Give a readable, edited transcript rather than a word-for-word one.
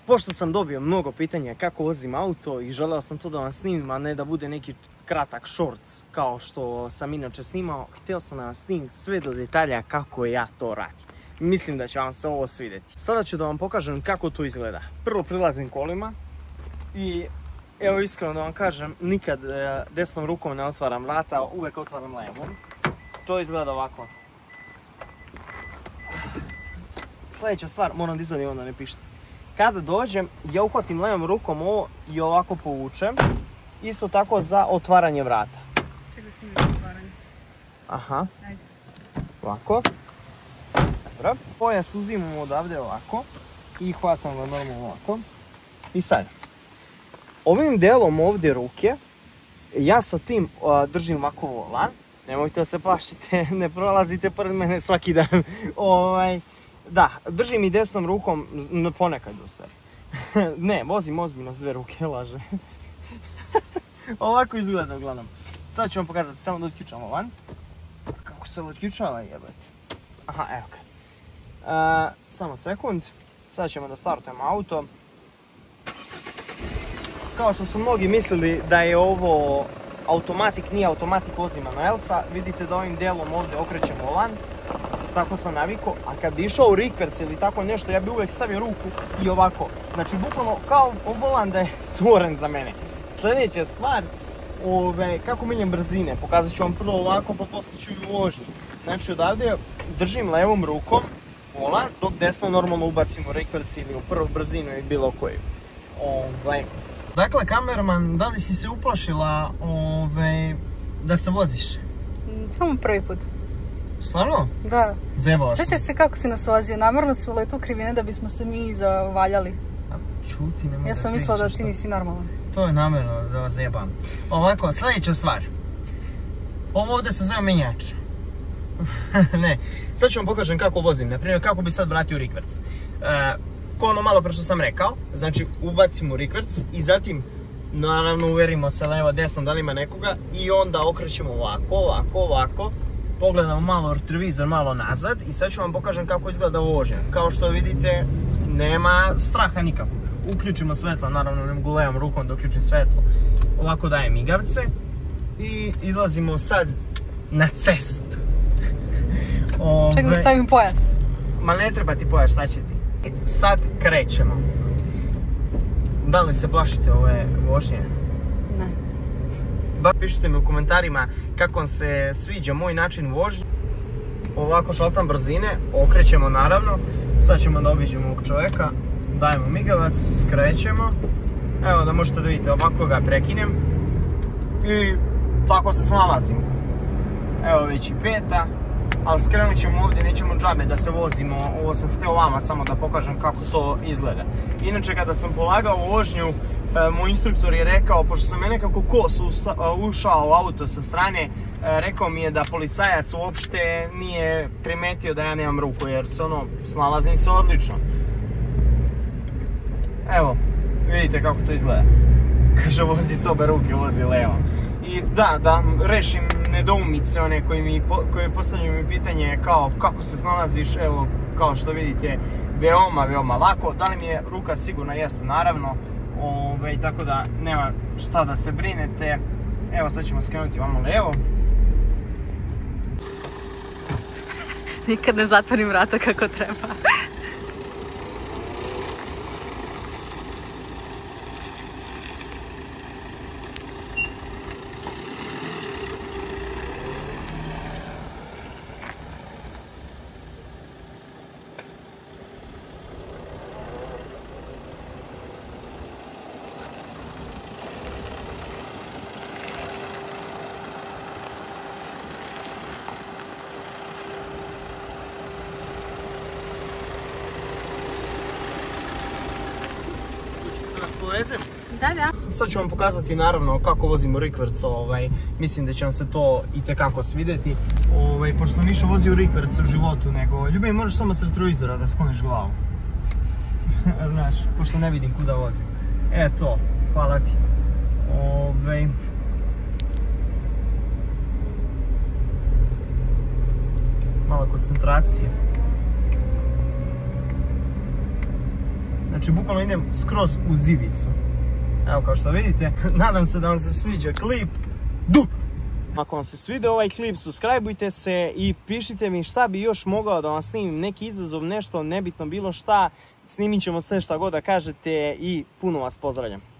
Pošto sam dobio mnogo pitanja kako vozim auto i želeo sam to da vam snimim, a ne da bude neki kratak shorts kao što sam inače snimao, htio sam da vam snimim sve do detalja kako ja to radim. Mislim da će vam se ovo svidjeti. Sada ću da vam pokažem kako to izgleda. Prvo prilazim kolima i evo iskreno da vam kažem, nikad desnom rukom ne otvaram vrata, uvijek otvaram levom. To izgleda ovako. Sljedeća stvar, moram dizati onda ne pišti. Kada dođem, ja uhvatim levom rukom ovo i ovako povučem. Isto tako za otvaranje vrata. Čekaj da snimim otvaranje. Aha. Ajde. Ovako. Dobro. Pojas uzimam odavde ovako. I hvatam ga normalno ovako. I sad. Ovim delom ovdje ruke, ja sa tim držim ovako volan. Nemojte da se plašite, ne prolazite pored mene svaki dan. Da, držim i desnom rukom, ponekad u stvari. Ne, vozim ozbiljno s dvije ruke, laže. Ovako izgleda uglavnom. Sad ću vam pokazati, samo da otključam van. Kako se otključava jebate. Aha, evo ga. Samo sekund. Sad ćemo da startujemo auto. Kao što su mnogi mislili da je ovo automatik, nije automatik, vozi manuelca. Vidite da ovim delom ovdje okrećem volan. Tako sam navikao, a kad bi išao u rikverc ili tako nešto, ja bi uvijek stavio ruku i ovako. Znači, bukvalno kao volan da je stvoren za mene. Sljedeća stvar, kako miljem brzine, pokazat ću vam prvo ovako, pa poslije ću i u vožnji. Znači, odavde držim levom rukom volan, dok desno normalno ubacim u rikverc ili u prvu brzinu ili bilo koju. Dakle, kamerman, da li si se uplašila da se voziš? Samo prvi put. Stvarno? Da. Zebala sam. Sjećaš se kako si nas vozio? Namjerno si uletao u krivine da bismo se mi zavaljali. Čuti, nemoj da Ja sam mislila da ti nisi normalan. To je namjerno da vas zebam. Ovako, sljedeća stvar. Ovo ovdje se zove menjač. Ne, sad ću vam pokažem kako vozim. Naprimjer, kako bi sad vratio rikverc. Ko ono malo pre što sam rekao, znači ubacimo rikverc i zatim naravno uverimo se levo desno da li ima nekoga i onda okrećemo ovako. Pogledamo malo retrovizor, malo nazad i sad ću vam pokažem kako izgleda vožnja. Kao što vidite, nema straha nikako. Uključimo svetlo, naravno ne mogu levom rukom da uključim svetlo. Ovako dajem migavce i izlazimo sad na cestu. Čekaj da stavim pojas. Ma ne treba ti pojas, šta će ti? Sad krećemo. Da li se plašite ove vožnje? Ne. Pišite mi u komentarima kako vam se sviđa moj način vožnje. Ovako šaltam brzine, okrećemo naravno. Sad ćemo da obiđemo ovog čovjeka. Dajemo migavac, skrećemo. Evo da možete da vidite, ovako ga prekinem. I tako se snalazimo. Evo već i peta. Ali skrenut ćemo ovdje, nećemo džabe da se vozimo. Ovo sam htio vama samo da pokažem kako to izgleda. Inače kada sam polagao vožnju, moj instruktor je rekao, pošto sam nekako koso ušao u auto sa strane, rekao mi je da policajac uopšte nije primetio da ja nemam ruku, jer se snalazim se odlično. Evo, vidite kako to izgleda. Kaže, vozi s obe ruke, vozi levo. I da rešim nedoumice one koje postavljaju mi pitanje kao kako se snalaziš, evo kao što vidite veoma lako. Da li mi je ruka sigurno? Jeste, naravno. Tako da nema šta da se brinete. Evo sad ćemo skrenuti vamo levo. Nikad ne zatvorim vrata kako treba. Da. Sad ću vam pokazati naravno kako vozimo rikverc, mislim da će vam se to itekako svidjeti. Pošto sam više vozio rikverc u životu nego... Ljubav, možeš samo s retrovizora da skloniš glavu. Znaš, pošto ne vidim kuda vozim. To, hvala ti. Malo koncentracije. Znači bukvalno idem skroz u zivicu. Evo kao što vidite, nadam se da vam se sviđa klip. Ako vam se svidio ovaj klip, subscribeujte se i pišite mi šta bi još mogao da vam snimim, neki izazov, nešto nebitno bilo šta. Snimit ćemo sve šta god da kažete i puno vas pozdravljam.